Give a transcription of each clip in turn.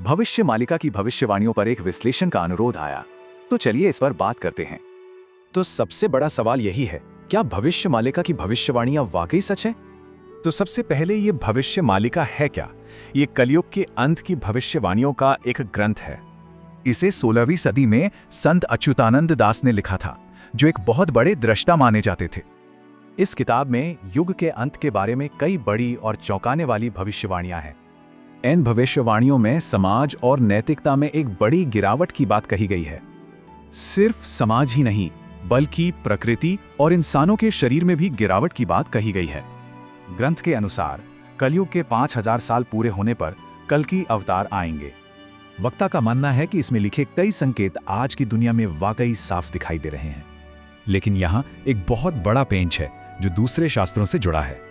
भविष्य मालिका की भविष्यवाणियों पर एक विश्लेषण का अनुरोध आया, तो चलिए इस पर बात करते हैं। तो सबसे बड़ा सवाल यही है, क्या भविष्य मालिका की भविष्यवाणियां वाकई सच हैं? तो सबसे पहले ये भविष्य मालिका है क्या? ये कलयुग के अंत की भविष्यवाणियों का एक ग्रंथ है। इसे 16वीं सदी में संत अच्युतानंद दास ने लिखा था, जो एक बहुत बड़े दृष्टा माने जाते थे। इस किताब में युग के अंत के बारे में कई बड़ी और चौंकाने वाली भविष्यवाणियां हैं। इन भविष्यवाणियों में समाज और नैतिकता में एक बड़ी गिरावट की बात कही गई है। सिर्फ समाज ही नहीं, बल्कि प्रकृति और इंसानों के शरीर में भी गिरावट की बात कही गई है। ग्रंथ के अनुसार कलयुग के 5000 साल पूरे होने पर कल्कि अवतार आएंगे। वक्ता का मानना है कि इसमें लिखे कई संकेत आज की दुनिया में वाकई साफ दिखाई दे रहे हैं। लेकिन यहाँ एक बहुत बड़ा पेंच है जो दूसरे शास्त्रों से जुड़ा है।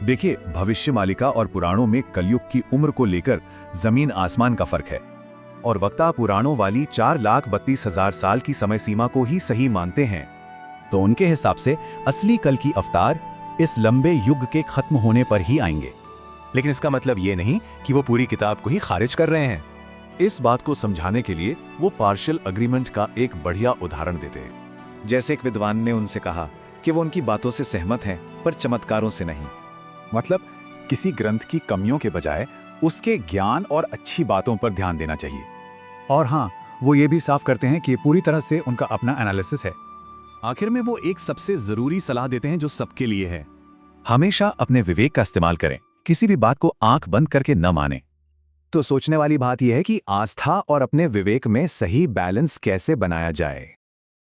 देखिए, भविष्य मालिका और पुराणों में कलयुग की उम्र को लेकर जमीन आसमान का फर्क है, और वक्ता पुराणों वाली 4,32,000 साल की समय सीमा को ही सही मानते हैं। तो उनके हिसाब से असली कल की अवतार इस लंबे युग के खत्म होने पर ही आएंगे। लेकिन इसका मतलब ये नहीं कि वो पूरी किताब को ही खारिज कर रहे हैं। इस बात को समझाने के लिए वो पार्शियल अग्रीमेंट का एक बढ़िया उदाहरण देते हैं। जैसे एक विद्वान ने उनसे कहा कि वो उनकी बातों से सहमत हैं, पर चमत्कारों से नहीं। मतलब किसी ग्रंथ की कमियों के बजाय उसके ज्ञान और अच्छी बातों पर ध्यान देना चाहिए। और हाँ, वो ये भी साफ करते हैं कि पूरी तरह से उनका अपना एनालिसिस है। आखिर में वो एक सबसे जरूरी सलाह देते हैं जो सबके लिए है। हमेशा अपने विवेक का इस्तेमाल करें, किसी भी बात को आंख बंद करके न माने। तो सोचने वाली बात यह है कि आस्था और अपने विवेक में सही बैलेंस कैसे बनाया जाए।